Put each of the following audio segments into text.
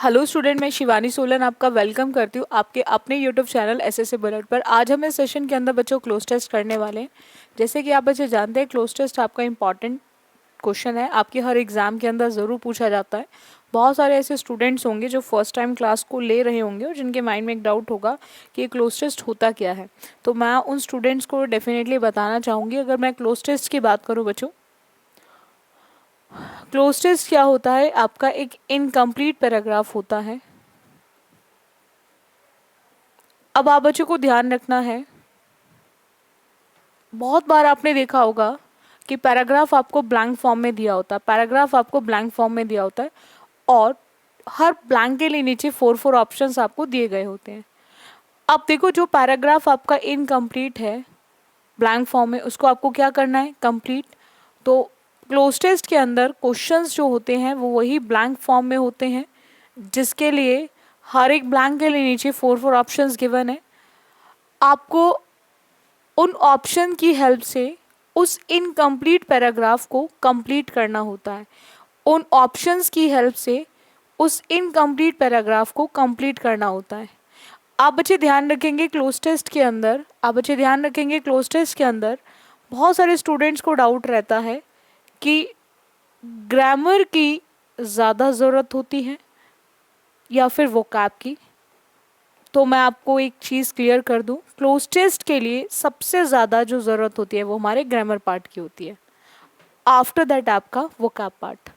Hello student, मैं शिवानी सोलन आपका welcome करती हूँ आपके अपने यूट्यूब चैनल एसएससी बुलेट पर। आज हम इस सेशन के अंदर बच्चों क्लोज टेस्ट करने वाले हैं। जैसे कि आप बच्चे जानते हैं, क्लोज टेस्ट आपका इंपॉर्टेंट क्वेश्चन है, आपके हर एग्जाम के अंदर ज़रूर पूछा जाता है। बहुत सारे ऐसे स्टूडेंट्स होंगे जो फर्स्ट टाइम क्लास को ले रहे होंगे और जिनके माइंड में एक डाउट होगा कि क्लोज टेस्ट होता क्या है। तो मैं उन स्टूडेंट्स को डेफिनेटली बताना चाहूँगी। अगर मैं क्लोज टेस्ट की बात करूँ बच्चों, क्लोज टेस्ट क्या होता है, आपका एक इनकम्प्लीट पैराग्राफ होता है। अब आप बच्चों को ध्यान रखना है, बहुत बार आपने देखा होगा कि पैराग्राफ आपको ब्लैंक फॉर्म में दिया होता है, पैराग्राफ आपको ब्लैंक फॉर्म में दिया होता है और हर ब्लैंक के लिए नीचे 4 ऑप्शंस आपको दिए गए होते हैं। अब देखो, जो पैराग्राफ आपका इनकम्प्लीट है ब्लैंक फॉर्म में, उसको आपको क्या करना है, कंप्लीट। तो क्लोज टेस्ट के अंदर क्वेश्चंस जो होते हैं वो वही ब्लैंक फॉर्म में होते हैं, जिसके लिए हर एक ब्लैंक के लिए नीचे 4 ऑप्शंस गिवन है। आपको उन ऑप्शन की हेल्प से उस इनकम्प्लीट पैराग्राफ को कंप्लीट करना होता है। उन ऑप्शंस की हेल्प से उस इनकम्प्लीट पैराग्राफ को कंप्लीट करना होता है। आप बच्चे ध्यान रखेंगे क्लोज टेस्ट के अंदर, बहुत सारे स्टूडेंट्स को डाउट रहता है कि ग्रामर की ज़्यादा ज़रूरत होती है या फिर वोकैब की। तो मैं आपको एक चीज़ क्लियर कर दूं, क्लोज टेस्ट के लिए सबसे ज़्यादा जो ज़रूरत होती है वो हमारे ग्रामर पार्ट की होती है। आफ्टर दैट आपका वोकैब पार्ट।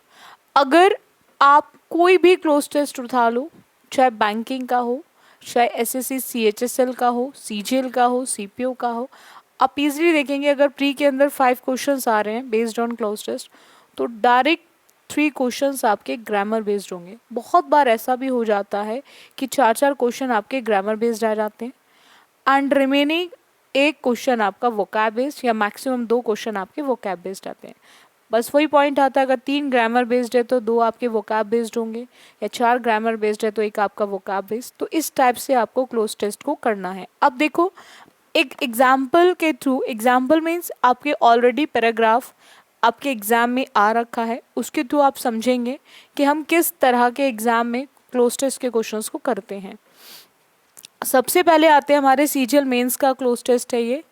अगर आप कोई भी क्लोज टेस्ट उठा लो, चाहे बैंकिंग का हो, चाहे एसएससी सीएचएसएल का हो, सीजीएल का हो, सीपीओ का हो, आप इजीली देखेंगे अगर प्री के अंदर 5 क्वेश्चंस आ रहे हैं बेस्ड ऑन क्लोज टेस्ट, तो डायरेक्ट 3 क्वेश्चंस आपके ग्रामर बेस्ड होंगे। बहुत बार ऐसा भी हो जाता है कि 4 क्वेश्चन आपके ग्रामर बेस्ड आ जाते हैं एंड रिमेनिंग एक क्वेश्चन आपका वोकैब बेस्ड या मैक्सिमम 2 क्वेश्चन आपके वोकैब बेस्ड आते हैं। बस वही पॉइंट आता है, अगर 3 ग्रामर बेस्ड है तो 2 आपके वोकैब बेस्ड होंगे, या 4 ग्रामर बेस्ड है तो 1 आपका वोकैब बेस्ड। तो इस टाइप से आपको क्लोज टेस्ट को करना है। अब देखो, एक एग्जाम्पल के थ्रू, एग्जाम्पल मीन्स आपके ऑलरेडी पैराग्राफ आपके एग्ज़ाम में आ रखा है, उसके थ्रू आप समझेंगे कि हम किस तरह के एग्ज़ाम में क्लोज टेस्ट के क्वेश्चंस को करते हैं। सबसे पहले आते हैं हमारे सीजीएल मेंस का क्लोज टेस्ट है ये।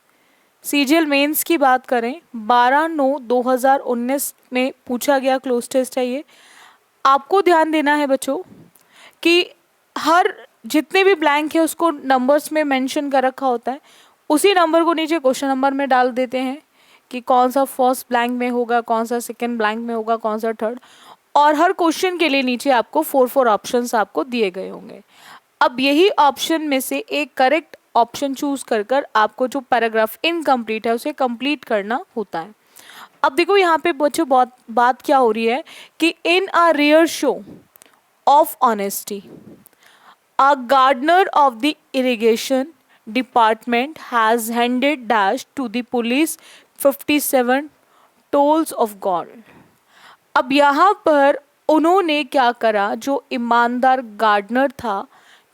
सीजीएल मेंस की बात करें, 12/9/2019 में पूछा गया क्लोज टेस्ट है ये। आपको ध्यान देना है बच्चों कि हर जितने भी ब्लैंक है उसको नंबर्स में मेंशन कर रखा होता है, उसी नंबर को नीचे क्वेश्चन नंबर में डाल देते हैं कि कौन सा फर्स्ट ब्लैंक में होगा, कौन सा सेकंड ब्लैंक में होगा, कौन सा थर्ड, और हर क्वेश्चन के लिए नीचे आपको 4 ऑप्शंस आपको दिए गए होंगे। अब यही ऑप्शन में से एक करेक्ट ऑप्शन चूज कर आपको जो पैराग्राफ इनकम्प्लीट है उसे कंप्लीट करना होता है। अब देखो यहाँ पे बच्चों बहुत बात क्या हो रही है कि in a rare show of honesty, a gardener of the irrigation department has handed dash to the police 57 tolls of gold। अब यहाँ पर उन्होंने क्या करा, जो ईमानदार गार्डनर था,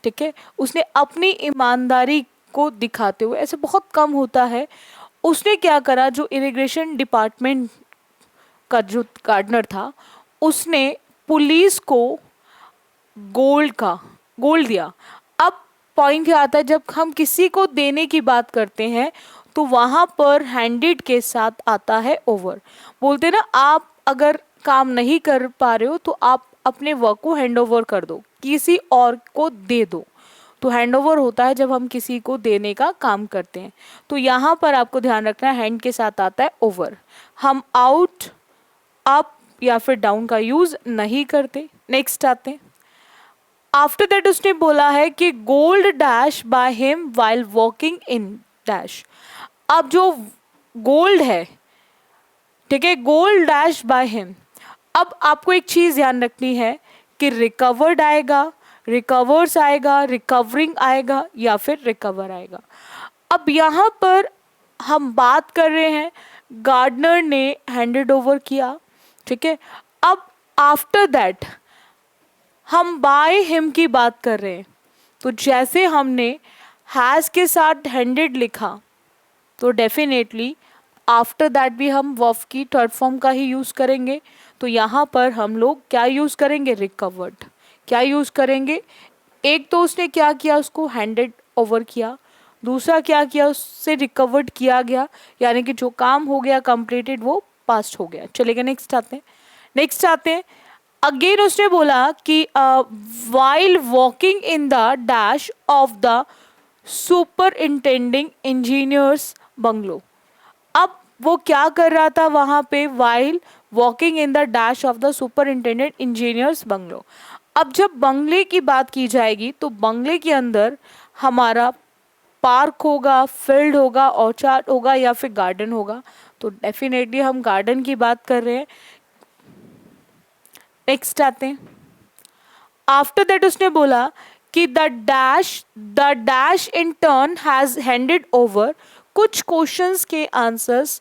ठीक है, उसने अपनी ईमानदारी को दिखाते हुए, ऐसे बहुत कम होता है, उसने क्या करा, जो इरिगेशन डिपार्टमेंट का जो गार्डनर था उसने पुलिस को गोल्ड दिया। अब पॉइंट क्या आता है, जब हम किसी को देने की बात करते हैं तो वहां पर हैंडेड के साथ आता है ओवर। बोलते हैं ना, आप अगर काम नहीं कर पा रहे हो तो आप अपने वर्क को हैंड ओवर कर दो, किसी और को दे दो। तो हैंड ओवर होता है जब हम किसी को देने का काम करते हैं। तो यहाँ पर आपको ध्यान रखना है, हैंड के साथ आता है ओवर। हम आउट, अप या फिर डाउन का यूज नहीं करते। नेक्स्ट आते हैं, आफ्टर दैट उसने बोला है कि gold dash by him while walking in dash. अब जो गोल्ड है, ठीक है, गोल्ड डैश बाय हिम। अब आपको एक चीज ध्यान रखनी है कि रिकवर्ड आएगा, रिकवर्स आएगा, रिकवरिंग आएगा या फिर रिकवर आएगा। अब यहाँ पर हम बात कर रहे हैं गार्डनर ने हैंडेड ओवर किया, ठीक है। अब आफ्टर दैट हम बाय हिम की बात कर रहे हैं, तो जैसे हमने हैज़ के साथ हैंडेड लिखा तो डेफिनेटली आफ्टर दैट भी हम वर्ब की थर्ड फॉर्म का ही यूज़ करेंगे। तो यहाँ पर हम लोग क्या यूज़ करेंगे, रिकवर्ड। क्या यूज़ करेंगे? एक तो उसने क्या किया, उसको हैंडेड ओवर किया, दूसरा क्या किया, उससे रिकवर्ड किया गया, यानी कि जो काम हो गया कंप्लीटेड वो पास्ट हो गया। चलेगा, नेक्स्ट आते हैं। नेक्स्ट आते हैं, अगेन उसने बोला कि while walking in the dash of the super intending engineers bungalow. अब वो क्या कर रहा था वहां पे, while walking in the dash of the super intended engineers bungalow. अब जब बंगले की बात की जाएगी तो बंगले के अंदर हमारा पार्क होगा, फील्ड होगा, ऑर्चार्ड होगा या फिर गार्डन होगा, तो डेफिनेटली हम गार्डन की बात कर रहे हैं। नेक्स्ट आते हैं, आफ्टर दैट उसने बोला कि the dash in turn has handed over. कुछ क्वेश्चंस के आंसर्स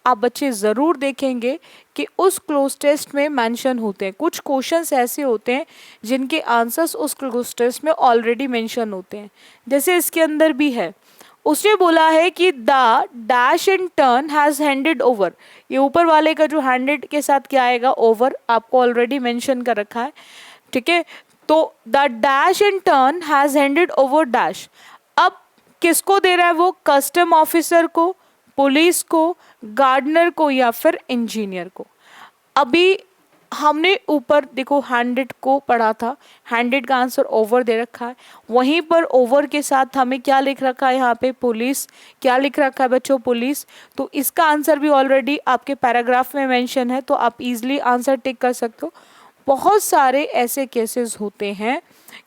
आप बच्चे ज़रूर देखेंगे कि उस क्लोज टेस्ट में मेंशन होते हैं। कुछ क्वेश्चंस ऐसे होते हैं जिनके आंसर्स उस क्लोज टेस्ट में ऑलरेडी मेंशन होते हैं, जैसे इसके अंदर भी है। उसने बोला है कि the dash in turn has handed over. ये ऊपर वाले का जो हैंडेड के साथ क्या आएगा, ओवर, आपको ऑलरेडी मेंशन कर रखा है, ठीक है। तो the dash in turn has handed over dash. अब किसको दे रहा है वो, कस्टम ऑफिसर को, पुलिस को, गार्डनर को या फिर इंजीनियर को। अभी हमने ऊपर देखो हैंडेड को पढ़ा था, हैंडेड का आंसर ओवर दे रखा है, वहीं पर ओवर के साथ हमें क्या लिख रखा है यहाँ पे, पुलिस। क्या लिख रखा है बच्चों, पुलिस। तो इसका आंसर भी ऑलरेडी आपके पैराग्राफ में मेंशन है, तो आप इजीली आंसर टिक कर सकते हो। बहुत सारे ऐसे केसेस होते हैं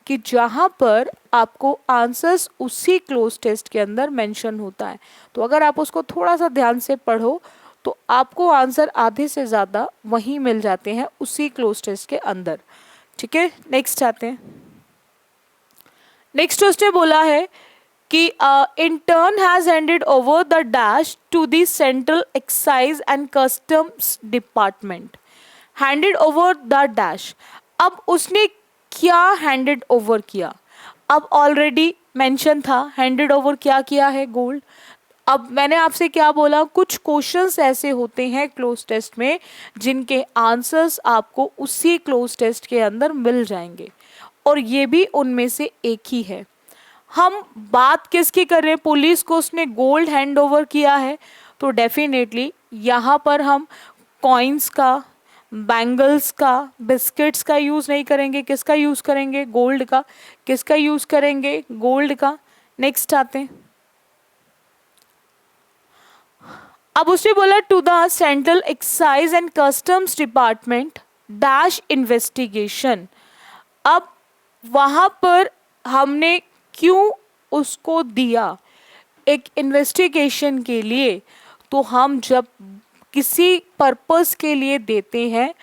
कि जहाँ पर आपको आंसर्स उसी क्लोज टेस्ट के अंदर मेंशन होता है, तो अगर आप उसको थोड़ा सा ध्यान से पढ़ो तो आपको आंसर आधे से ज़्यादा वहीं मिल जाते हैं उसी क्लोज टेस्ट के अंदर, ठीक है। नेक्स्ट आते हैं। नेक्स्ट उसने बोला है कि in turn has handed over the dash to the central excise and customs department. Handed over the dash, अब उसने क्या हैंडेड ओवर किया, अब ऑलरेडी मेंशन था हैंडेड ओवर क्या किया है, गोल्ड। अब मैंने आपसे क्या बोला, कुछ क्वेश्चंस ऐसे होते हैं क्लोज टेस्ट में जिनके आंसर्स आपको उसी क्लोज टेस्ट के अंदर मिल जाएंगे, और ये भी उनमें से एक ही है। हम बात किसकी कर रहे हैं, पुलिस को उसने गोल्ड हैंड ओवर किया है, तो डेफिनेटली यहाँ पर हम कॉइन्स का, बैंगल्स का, बिस्किट्स का यूज़ नहीं करेंगे, किसका यूज़ करेंगे, गोल्ड का। किसका यूज़ करेंगे, गोल्ड का। नेक्स्ट आते हैं, अब उसने बोला to the central excise and customs department dash investigation. अब वहाँ पर हमने क्यों उसको दिया, एक इन्वेस्टिगेशन के लिए। तो हम जब किसी पर्पस के लिए देते हैं,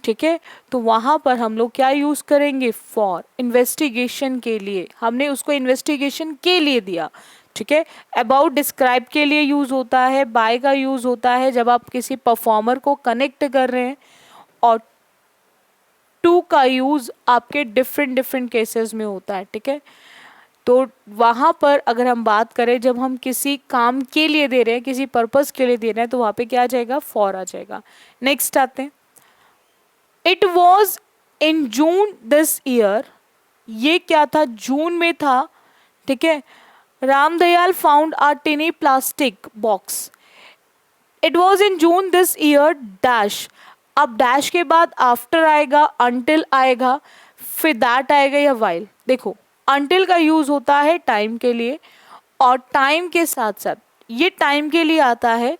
ठीक है, तो वहाँ पर हम लोग क्या यूज़ करेंगे, फॉर, इन्वेस्टिगेशन के लिए। हमने उसको इन्वेस्टिगेशन के लिए दिया, ठीक है। अबाउट डिस्क्राइब के लिए यूज़ होता है, बाय का यूज़ होता है जब आप किसी परफॉर्मर को कनेक्ट कर रहे हैं, और टू का यूज़ आपके डिफरेंट डिफरेंट केसेस में होता है, ठीक है। तो वहाँ पर अगर हम बात करें जब हम किसी काम के लिए दे रहे हैं, किसी पर्पस के लिए दे रहे हैं, तो वहाँ पे क्या आ जाएगा, फॉर आ जाएगा। नेक्स्ट आते हैं, it was in June this year. ये क्या था, जून में था, ठीक है। Ramdayal found a टिनी plastic box. It was in June this year dash. अब डैश के बाद आफ्टर आएगा, अंटिल आएगा, फिर दैट आएगा या वाइल। देखो अंटिल का यूज होता है टाइम के लिए, और टाइम के साथ साथ ये टाइम के लिए आता है,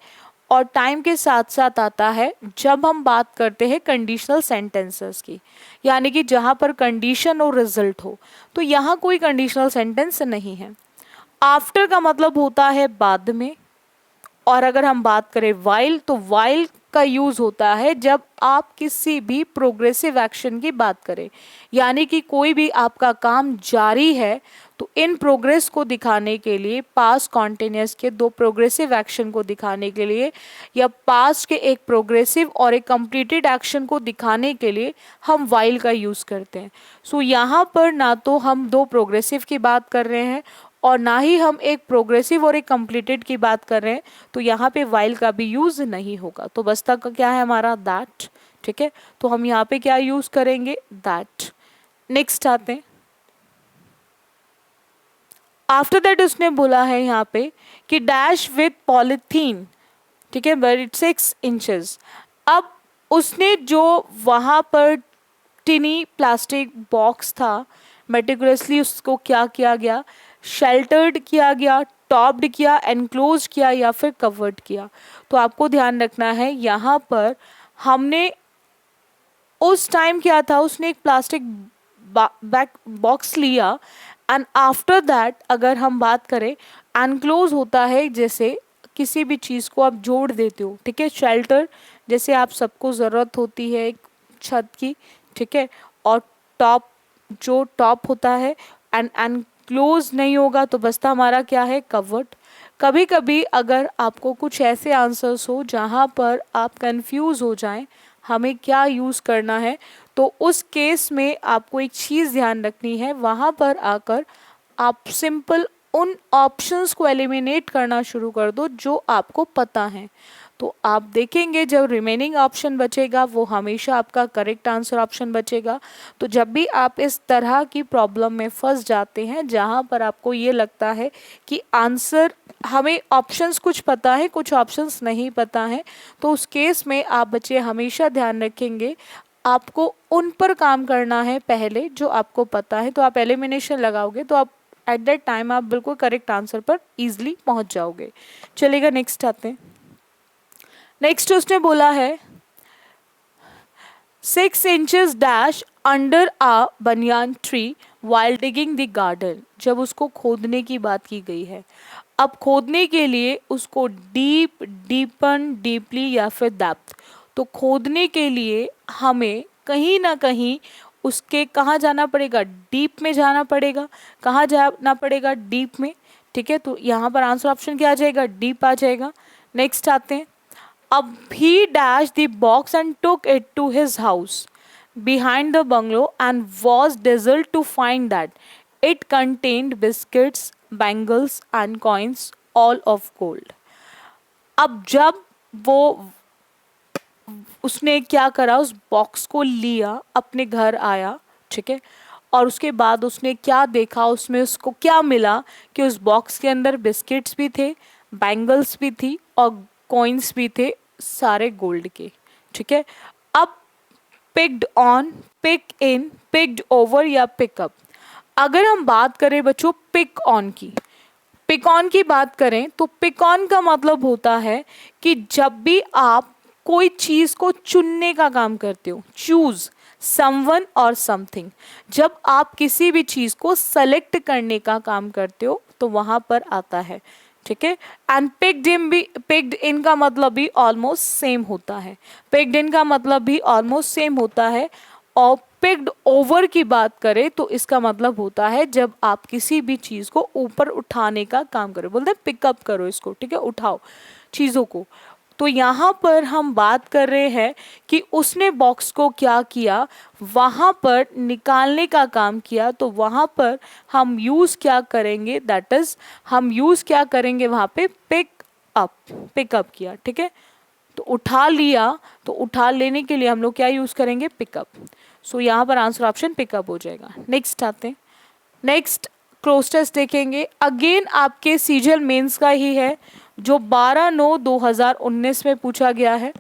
और टाइम के साथ साथ आता है जब हम बात करते हैं कंडीशनल सेंटेंसेस की, यानी कि जहाँ पर कंडीशन और रिजल्ट हो। तो यहाँ कोई कंडीशनल सेंटेंस नहीं है। आफ्टर का मतलब होता है बाद में, और अगर हम बात करें वाइल, तो वाइल का यूज होता है जब आप किसी भी प्रोग्रेसिव एक्शन की बात करें, यानी कि कोई भी आपका काम जारी है, तो इन प्रोग्रेस को दिखाने के लिए, पास्ट कॉन्टिन्यूस के दो प्रोग्रेसिव एक्शन को दिखाने के लिए, या पास्ट के एक प्रोग्रेसिव और एक कंप्लीटेड एक्शन को दिखाने के लिए हम वाइल का यूज़ करते हैं। सो यहाँ पर ना तो हम दो प्रोग्रेसिव की बात कर रहे हैं, और ना ही हम एक प्रोग्रेसिव और एक कंप्लीटेड की बात कर रहे हैं, तो यहाँ पे वाइल का भी यूज़ नहीं होगा। तो बचता का क्या है हमारा, दैट, ठीक है। तो हम यहाँ पे क्या यूज़ करेंगे, दैट। नेक्स्ट आते हैं। आफ्टर दैट उसने बोला है यहाँ पे कि डैश विथ पॉलिथीन, ठीक है, बट इट 6 इंचेस। अब उसने जो वहाँ पर टिनी प्लास्टिक बॉक्स था, मेटिकुलसली उसको क्या किया गया, शेल्टर्ड किया गया, टॉप्ड किया, एनक्लोज किया या फिर कवर्ड किया। तो आपको ध्यान रखना है यहाँ पर हमने उस टाइम क्या था, उसने एक प्लास्टिक बैक बॉक्स लिया एंड आफ्टर दैट अगर हम बात करें, एनक्लोज होता है जैसे किसी भी चीज़ को आप जोड़ देते हो, ठीक है, शेल्टर जैसे आप सबको ज़रूरत होती है एक छत की, ठीक है, और टॉप जो टॉप होता है एंड एनक्लोज नहीं होगा तो बसता हमारा क्या है, कवर्ड। कभी कभी अगर आपको कुछ ऐसे आंसर्स हो जहाँ पर आप कंफ्यूज हो जाएं हमें क्या यूज़ करना है, तो उस केस में आपको एक चीज़ ध्यान रखनी है, वहाँ पर आकर आप सिंपल उन ऑप्शंस को एलिमिनेट करना शुरू कर दो जो आपको पता है। तो आप देखेंगे जब रिमेनिंग ऑप्शन बचेगा वो हमेशा आपका करेक्ट आंसर ऑप्शन बचेगा। तो जब भी आप इस तरह की प्रॉब्लम में फंस जाते हैं जहाँ पर आपको ये लगता है कि आंसर हमें ऑप्शंस कुछ पता है कुछ ऑप्शंस नहीं पता है, तो उस केस में आप बच्चे हमेशा ध्यान रखेंगे आपको उन पर काम करना है पहले जो आपको पता है। तो आप एलिमिनेशन लगाओगे तो आप एट दैट टाइम आप बिल्कुल करेक्ट आंसर पर इजीली पहुंच जाओगे। चलेगा, नेक्स्ट आते हैं। नेक्स्ट उसने बोला है 6 inches dash under a banyan tree while digging the garden. जब उसको खोदने की बात की गई है, अब खोदने के लिए उसको डीप, डीपन, डीपली या फिर डेप्थ, तो खोदने के लिए हमें कहीं ना कहीं उसके कहाँ जाना पड़ेगा, डीप में जाना पड़ेगा। कहाँ जाना पड़ेगा, डीप में, ठीक है। तो यहाँ पर आंसर ऑप्शन क्या आ जाएगा, डीप आ जाएगा। नेक्स्ट आते हैं। अब he dashed the box and took it to his house behind the bungalow and was dazzled to find that it contained biscuits, bangles and coins all of gold. अब जब वो उसने क्या करा, उस बॉक्स को लिया, अपने घर आया, ठीक है, और उसके बाद उसने क्या देखा, उसमें उसको क्या मिला कि उस बॉक्स के अंदर बिस्किट्स भी थे, बैंगल्स भी थी और कॉइन्स भी थे, सारे गोल्ड के, ठीक है। अब picked on, pick in, picked over या पिकअप। अगर हम बात करें बच्चों पिक ऑन की, पिक ऑन की बात करें तो पिक ऑन का मतलब होता है कि जब भी आप कोई चीज को चुनने का काम करते हो, चूज समवन और समथिंग, जब आप किसी भी चीज को सेलेक्ट करने का काम करते हो तो वहां पर आता है, ठीक है। एंड पिक्ड इन का मतलब भी ऑलमोस्ट सेम होता है, पिक्ड इन का मतलब भी ऑलमोस्ट सेम होता है। और पिक्ड ओवर की बात करें तो इसका मतलब होता है जब आप किसी भी चीज को ऊपर उठाने का काम करो, बोलते हैं पिकअप करो इसको, ठीक है, उठाओ चीजों को। तो यहाँ पर हम बात कर रहे हैं कि उसने बॉक्स को क्या किया, वहाँ पर निकालने का काम किया। तो वहाँ पर हम यूज़ क्या करेंगे, दैट इज हम यूज़ क्या करेंगे वहाँ पे, पिकअप किया, ठीक है। तो उठा लिया, तो उठा लेने के लिए हम लोग क्या यूज़ करेंगे, पिकअप। सो यहाँ पर आंसर ऑप्शन पिकअप हो जाएगा। नेक्स्ट आते हैं। नेक्स्ट क्लोज टेस्ट देखेंगे, अगेन आपके सीजल मेंस का ही है जो 12/9/2019 में पूछा गया है।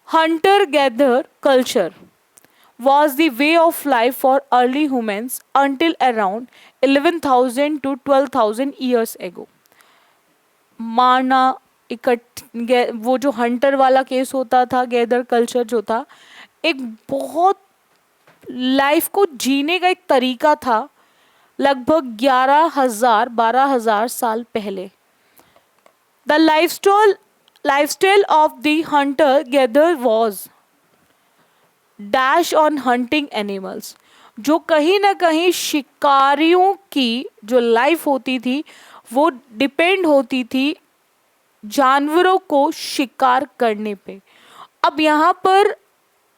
Hunter gather culture was the way of life for early humans until around 11,000 to 12,000 years ago. मारना, वो जो हंटर वाला केस होता था, गैदर कल्चर जो था, एक बहुत लाइफ को जीने का एक तरीका था, लगभग 11,000-12,000 साल पहले। The lifestyle of the Hunter gather was dash on hunting animals, जो कहीं ना कहीं शिकारियों की जो लाइफ होती थी वो डिपेंड होती थी जानवरों को शिकार करने पे। अब यहाँ पर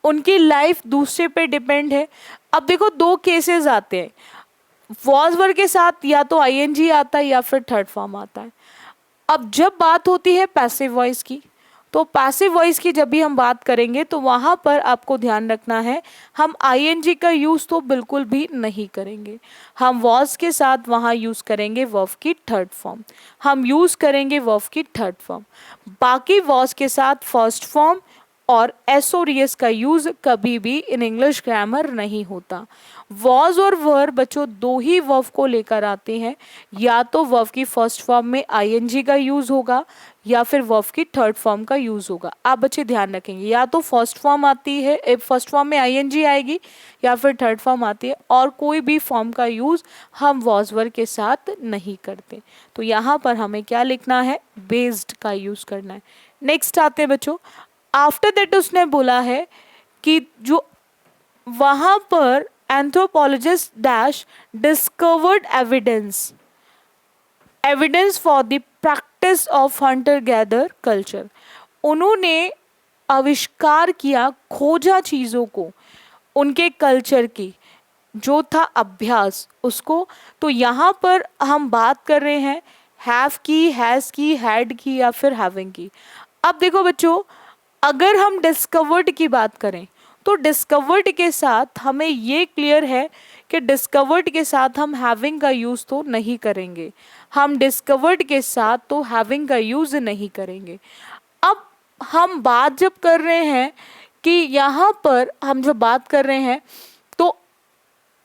उनकी लाइफ दूसरे पे डिपेंड है। अब देखो दो केसेस आते हैं, वॉज वर्ड के साथ या तो आईएनजी आता है या फिर थर्ड फॉर्म आता है। अब जब बात होती है पैसिव वॉइस की, तो पैसिव वॉइस की जब भी हम बात करेंगे तो वहाँ पर आपको ध्यान रखना है, हम आईएनजी का यूज़ तो बिल्कुल भी नहीं करेंगे। हम वॉज के साथ वहाँ यूज़ करेंगे वर्ब की थर्ड फॉर्म, हम यूज़ करेंगे वर्ब की थर्ड फॉर्म। बाकी वॉज के साथ फर्स्ट फॉर्म और एस और एस का यूज कभी भी इन इंग्लिश ग्रामर नहीं होता। वॉज और वर्ब बच्चों दो ही वर्ब को लेकर आते हैं, या तो वर्ब की फर्स्ट फॉर्म में आईएनजी का यूज होगा या फिर वर्ब की थर्ड फॉर्म का यूज होगा। आप बच्चे ध्यान रखेंगे, या तो फर्स्ट फॉर्म आती है, फर्स्ट फॉर्म में आईएनजी आएगी, या फिर थर्ड फॉर्म आती है, और कोई भी फॉर्म का यूज हम वॉज वर्ब के साथ नहीं करते। तो यहाँ पर हमें क्या लिखना है, बेस्ड का यूज करना है। नेक्स्ट आते हैं बच्चों, आफ्टर दैट उसने बोला है कि जो वहां पर anthropologist dash discovered evidence for the practice of hunter gather culture. उन्होंने आविष्कार किया, खोजा चीज़ों को, उनके कल्चर की जो था अभ्यास उसको। तो यहाँ पर हम बात कर रहे हैं हैव की, हैज़ की, हैड की या फिर हैविंग की। अब देखो बच्चों, अगर हम डिस्कवर्ड की बात करें तो डिस्कवर्ड के साथ हमें ये क्लियर है कि डिस्कवर्ड के साथ हम हैविंग का यूज़ तो नहीं करेंगे, हम डिस्कवर्ड के साथ तो हैविंग का यूज़ नहीं करेंगे। अब हम बात जब कर रहे हैं कि यहाँ पर हम जब बात कर रहे हैं तो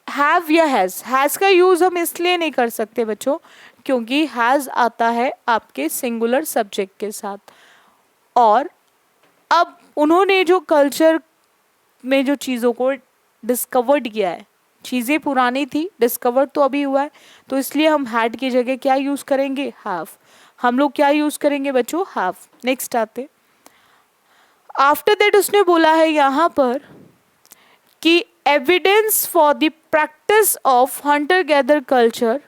हैव या हैज़ का यूज़ हम इसलिए नहीं कर सकते बच्चों क्योंकि हैज़ आता है आपके सिंगुलर सब्जेक्ट के साथ। और अब उन्होंने जो कल्चर में जो चीज़ों को डिस्कवर्ड किया है, चीज़ें पुरानी थी, डिस्कवर्ड तो अभी हुआ है, तो इसलिए हम हैड की जगह क्या यूज़ करेंगे, हैव। हम लोग क्या यूज़ करेंगे बच्चों, हैव। नेक्स्ट आते, आफ्टर दैट उसने बोला है यहाँ पर कि evidence for the practice of hunter gather culture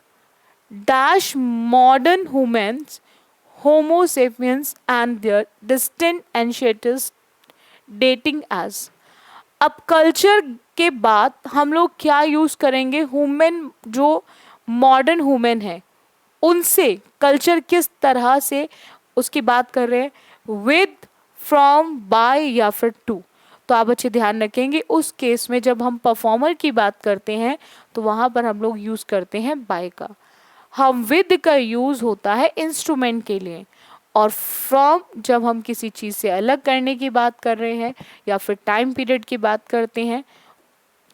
dash modern humans homo sapiens and their distant ancestors dating as. अब कल्चर के बाद हम लोग क्या यूज करेंगे, ह्यूमन जो मॉडर्न ह्यूमन है उनसे कल्चर किस तरह से उसकी बात कर रहे हैं, विद, फ्रॉम, बाय या फिर टू। तो आप अच्छे ध्यान रखेंगे उस केस में जब हम परफॉर्मर की बात करते हैं तो वहाँ पर हम लोग यूज करते हैं बाय का। हम विद का यूज होता है इंस्ट्रूमेंट के लिए, और फ्रॉम जब हम किसी चीज़ से अलग करने की बात कर रहे हैं या फिर टाइम पीरियड की बात करते हैं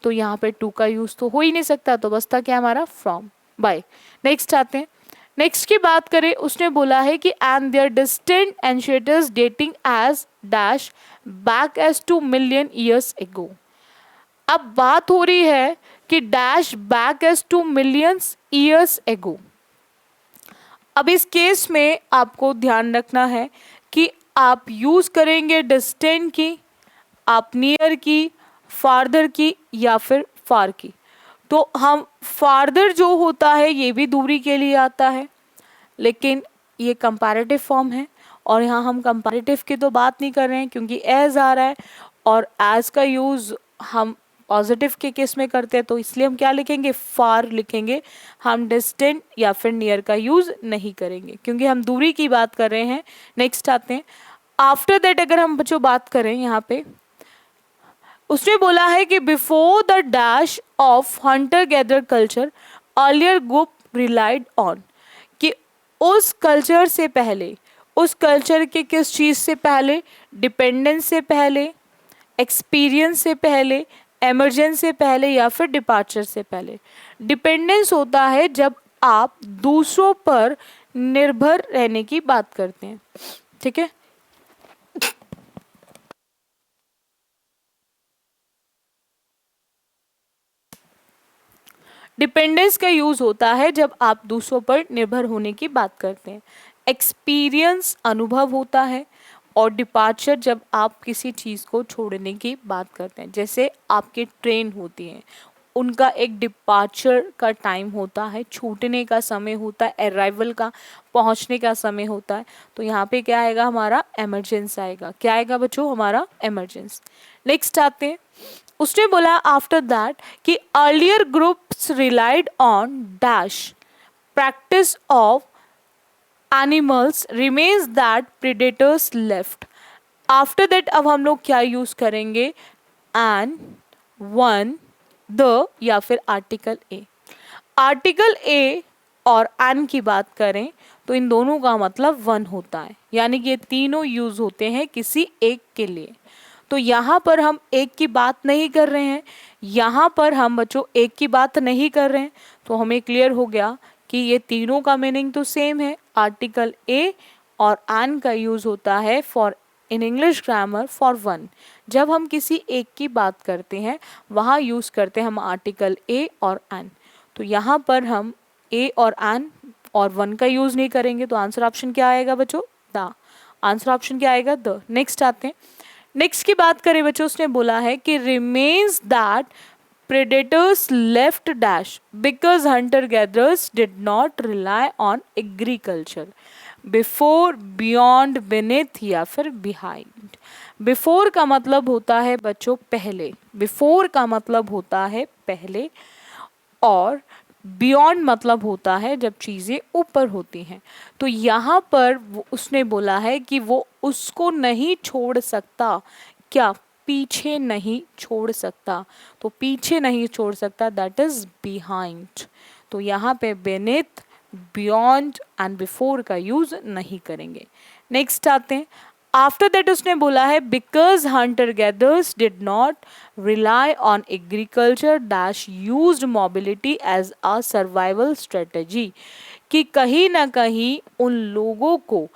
तो यहाँ पे टू का यूज़ तो हो ही नहीं सकता, तो बसता क्या हमारा फ्रॉम, बाय। नेक्स्ट आते हैं, नेक्स्ट की बात करें, उसने बोला है कि and their distant ancestors dating as dash back as 2 million years ago. अब बात हो रही है कि dash back as 2 million years ago. अब इस केस में आपको ध्यान रखना है कि आप यूज़ करेंगे डिस्टेंट की, आप नियर की, फार्दर की या फिर फार की। तो हम फार्दर जो होता है ये भी दूरी के लिए आता है, लेकिन ये कंपैरेटिव फॉर्म है और यहाँ हम कंपैरेटिव की तो बात नहीं कर रहे हैं क्योंकि एज आ रहा है, और एज का यूज़ हम पॉजिटिव के केस में करते हैं, तो इसलिए हम क्या लिखेंगे, फार लिखेंगे। हम डिस्टेंट या फिर नियर का यूज़ नहीं करेंगे क्योंकि हम दूरी की बात कर रहे हैं। नेक्स्ट आते हैं, आफ्टर दैट अगर हम बच्चों बात करें यहाँ पे, उसने बोला है कि before the dash of hunter gather culture earlier group relied on, कि उस कल्चर से पहले, उस कल्चर के किस चीज़ से पहले, डिपेंडेंस से पहले, एक्सपीरियंस से पहले, एमरजेंस से पहले या फिर डिपार्चर से पहले। डिपेंडेंस होता है जब आप दूसरों पर निर्भर रहने की बात करते हैं, ठीक है। डिपेंडेंस का यूज होता है जब आप दूसरों पर निर्भर होने की बात करते हैं। एक्सपीरियंस अनुभव होता है, और डिपार्चर जब आप किसी चीज़ को छोड़ने की बात करते हैं, जैसे आपकी ट्रेन होती है, उनका एक डिपार्चर का टाइम होता है, छूटने का समय होता है, अराइवल का, पहुंचने का समय होता है। तो यहाँ पे क्या आएगा, हमारा एमरजेंस आएगा। क्या आएगा बच्चों, हमारा एमरजेंस। नेक्स्ट आते हैं, उसने बोला आफ्टर दैट कि earlier groups relied on dash practice of animals remains that predators left। After that अब हम लोग क्या यूज करेंगे, एन, वन, द या फिर आर्टिकल ए। आर्टिकल ए और एन की बात करें तो इन दोनों का मतलब वन होता है, यानी कि ये तीनों यूज होते हैं किसी एक के लिए। तो यहाँ पर हम एक की बात नहीं कर रहे हैं, यहाँ पर हम बच्चों एक की बात नहीं कर रहे हैं। तो हमें क्लियर हो गया कि ये तीनों का मीनिंग तो सेम है। आर्टिकल ए और एन का यूज होता है for in English grammar for one. जब हम किसी एक की बात करते हैं वहाँ यूज करते हैं हम आर्टिकल ए और एन। तो यहाँ पर हम ए और एन और वन का यूज नहीं करेंगे। तो आंसर ऑप्शन क्या आएगा बच्चों, द। आंसर ऑप्शन क्या आएगा, द। नेक्स्ट आते हैं, नेक्स्ट की बात करें बच्चों, उसने बोला है कि remains that predators left dash because hunter gatherers did not rely on agriculture before, beyond, beneath या फिर behind। before का मतलब होता है बच्चों पहले, before का मतलब होता है पहले, और बियॉन्ड मतलब होता है जब चीज़ें ऊपर होती हैं। तो यहाँ पर उसने बोला है कि वो उसको नहीं छोड़ सकता, क्या, पीछे नहीं छोड़ सकता। तो पीछे नहीं छोड़ सकता, दैट इज बिहाइंड। तो यहाँ पे बेनेथ, बियॉन्ड एंड बिफोर का यूज नहीं करेंगे। नेक्स्ट आते हैं, आफ्टर दैट उसने बोला है because hunter gatherers did not rely on agriculture dash used mobility as a survival strategy, कि कहीं ना कहीं उन लोगों को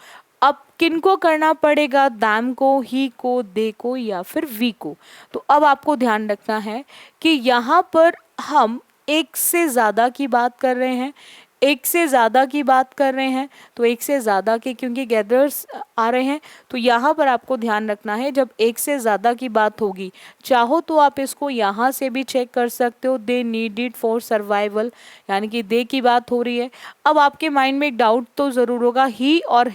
अब किनको करना पड़ेगा, दैम को, ही को, दे को या फिर वी को। तो अब आपको ध्यान रखना है कि यहाँ पर हम एक से ज़्यादा की बात कर रहे हैं, एक से ज़्यादा की बात कर रहे हैं। तो एक से ज़्यादा के क्योंकि गैदर्स आ रहे हैं, तो यहाँ पर आपको ध्यान रखना है जब एक से ज़्यादा की बात होगी, चाहो तो आप इसको यहाँ से भी चेक कर सकते हो, they need it for survival, यानी कि दे की बात हो रही है। अब आपके माइंड में एक डाउट तो ज़रूर होगा, ही और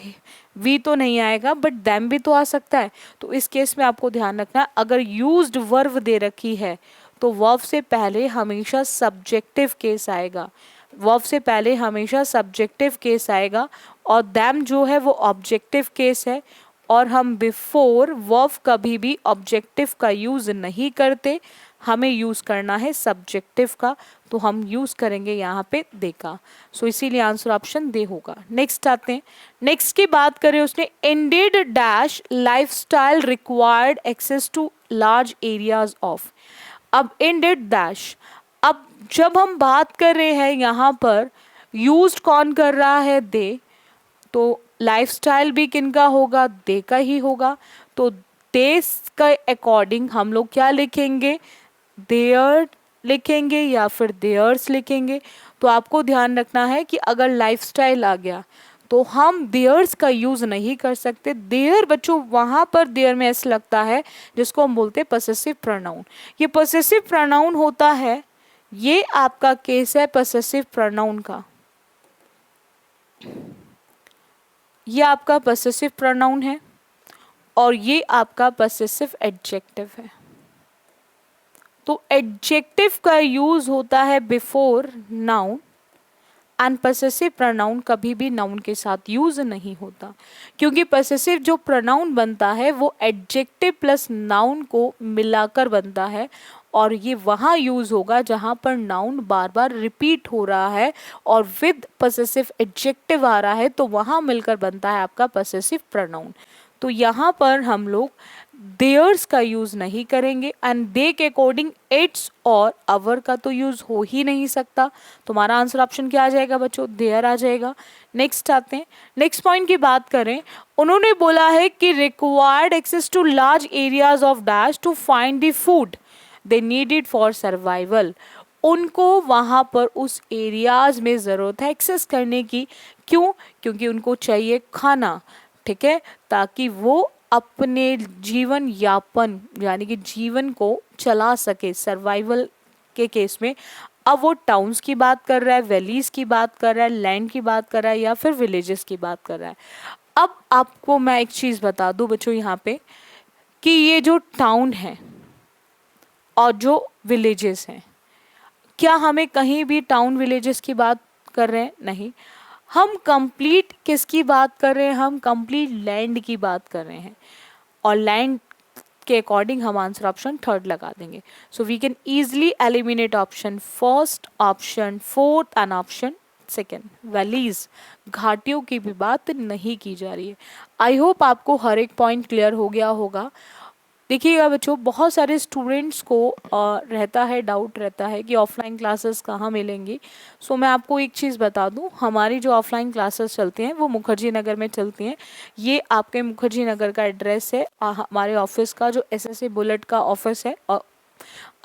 वी तो नहीं आएगा बट दैम भी तो आ सकता है। तो इस केस में आपको ध्यान रखना है, अगर यूज्ड वर्ब दे रखी है तो वर्ब से पहले हमेशा सब्जेक्टिव केस आएगा, वर्ब से पहले हमेशा सब्जेक्टिव केस आएगा, और दैम जो है वो ऑब्जेक्टिव केस है। और हम बिफोर वर्ब कभी भी ऑब्जेक्टिव का यूज़ नहीं करते, हमें यूज़ करना है सब्जेक्टिव का। तो हम यूज़ करेंगे यहाँ पे दे का। सो इसीलिए आंसर ऑप्शन दे होगा। नेक्स्ट आते हैं, नेक्स्ट की बात करें, उसने indeed dash lifestyle required access to large areas of. अब इंडेड डैश, अब जब हम बात कर रहे हैं यहाँ पर यूज्ड कौन कर रहा है, दे, तो लाइफस्टाइल भी किनका होगा, दे का ही होगा। तो दे का अकॉर्डिंग हम लोग क्या लिखेंगे, देयर लिखेंगे या फिर देयर्स लिखेंगे। तो आपको ध्यान रखना है कि अगर लाइफस्टाइल आ गया तो हम देयर्स का यूज़ नहीं कर सकते। देयर बच्चों वहाँ पर देयर में ऐसा लगता है जिसको हम बोलते हैं पसेसिव प्रोनाउन। ये पसेसिव प्रोनाउन होता है, ये आपका केस है पसेसिव प्रोनाउन का, ये आपका पसेसिव प्रोनाउन है और ये आपका पसेसिव एडजेक्टिव है। तो एडजेक्टिव का यूज होता है before noun, and possessive pronoun कभी भी नाउन के साथ यूज नहीं होता, क्योंकि पसेसिव जो प्रोनाउन बनता है वो एडजेक्टिव प्लस नाउन को मिलाकर बनता है, और ये वहाँ यूज होगा जहाँ पर नाउन बार बार रिपीट हो रहा है और विद पसेसिव एडजेक्टिव आ रहा है, तो वहाँ मिलकर बनता है आपका पसेसिव प्रोनाउन। तो यहाँ पर हम लोग देयर्स का यूज नहीं करेंगे, एंड दे के अकॉर्डिंग इट्स और अवर का तो यूज हो ही नहीं सकता। तुम्हारा आंसर ऑप्शन क्या आ जाएगा बच्चों, देयर आ जाएगा। नेक्स्ट आते हैं, नेक्स्ट पॉइंट की बात करें, उन्होंने बोला है कि required access to large areas of dash to find the food they needed for survival. उनको वहाँ पर उस एरियाज में ज़रूरत है एक्सेस करने की, क्यों, क्योंकि उनको चाहिए खाना, ठीक है, ताकि वो अपने जीवन यापन यानी कि जीवन को चला सके सर्वाइवल के केस में। अब वो टाउन्स की बात कर रहा है, वैलीज की बात कर रहा है, लैंड की बात कर रहा है या फिर विलेजेस की बात कर रहा है। अब आपको मैं एक चीज़ बता दूं बच्चों यहाँ पे कि ये जो टाउन है और जो विलेजेस हैं, क्या हमें कहीं भी टाउन विलेजेस की बात कर रहे हैं, नहीं, हम कंप्लीट किसकी बात कर रहे हैं, हम कंप्लीट लैंड की बात कर रहे हैं। और लैंड के अकॉर्डिंग हम आंसर ऑप्शन थर्ड लगा देंगे. So we can easily eliminate option first, option fourth and option second. Valleys, घाटियों की भी बात नहीं की जा रही है. आई होप आपको हर एक पॉइंट क्लियर हो गया होगा. देखिएगा बच्चों, बहुत सारे स्टूडेंट्स को रहता है, डाउट रहता है कि ऑफलाइन क्लासेस कहाँ मिलेंगी. सो मैं आपको एक चीज़ बता दूं, हमारी जो ऑफलाइन क्लासेस चलती हैं वो मुखर्जी नगर में चलती हैं. ये आपके मुखर्जी नगर का एड्रेस है. हमारे ऑफिस का जो एसएससी बुलेट का ऑफिस है.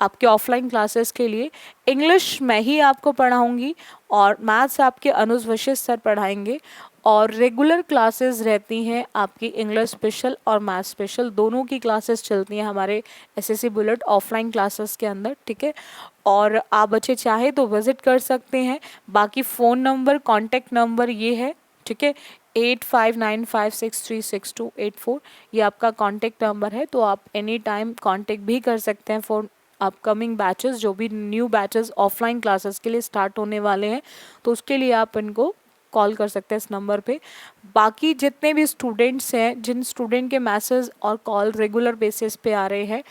आपके ऑफलाइन क्लासेस के लिए इंग्लिश मैं ही आपको पढ़ाऊंगी और मैथ्स आपके अनुज वशिष्ठ सर पढ़ाएंगे. और रेगुलर क्लासेस रहती हैं आपकी इंग्लिश स्पेशल और मैथ स्पेशल, दोनों की क्लासेस चलती हैं हमारे एसएससी बुलेट ऑफलाइन क्लासेस के अंदर. ठीक है, और आप बच्चे चाहे तो विजिट कर सकते हैं. बाकी फ़ोन नंबर, कॉन्टैक्ट नंबर ये है. ठीक है, 8595636284 ये आपका कॉन्टैक्ट नंबर है. तो आप एनी टाइम कॉन्टैक्ट भी कर सकते हैं फॉर अपकमिंग बैचेस, जो भी न्यू बैचेस ऑफलाइन क्लासेस के लिए स्टार्ट होने वाले हैं, तो उसके लिए आप इनको कॉल कर सकते हैं इस नंबर पे. बाकी जितने भी स्टूडेंट्स हैं, जिन स्टूडेंट के मैसेज और कॉल रेगुलर बेसिस पे आ रहे हैं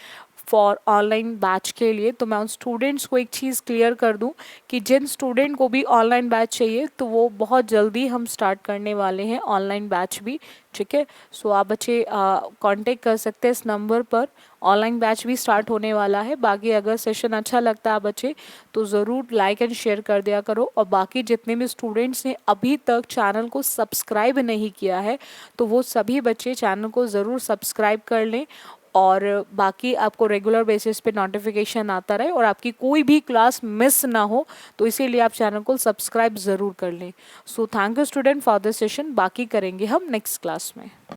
फॉर ऑनलाइन बैच के लिए, तो मैं उन स्टूडेंट्स को एक चीज़ क्लियर कर दूं कि जिन स्टूडेंट को भी ऑनलाइन बैच चाहिए तो वो बहुत जल्दी हम स्टार्ट करने वाले हैं ऑनलाइन बैच भी. ठीक है, सो आप बच्चे कांटेक्ट कर सकते हैं इस नंबर पर. ऑनलाइन बैच भी स्टार्ट होने वाला है. बाकी अगर सेशन अच्छा लगता है बच्चे तो ज़रूर लाइक एंड शेयर कर दिया करो. और बाकी जितने भी स्टूडेंट्स ने अभी तक चैनल को सब्सक्राइब नहीं किया है तो वो सभी बच्चे चैनल को ज़रूर सब्सक्राइब कर लें, और बाकी आपको रेगुलर बेसिस पे नोटिफिकेशन आता रहे और आपकी कोई भी क्लास मिस ना हो, तो इसीलिए आप चैनल को सब्सक्राइब ज़रूर कर लें. So thank you student for this session. बाकी करेंगे हम नेक्स्ट क्लास में.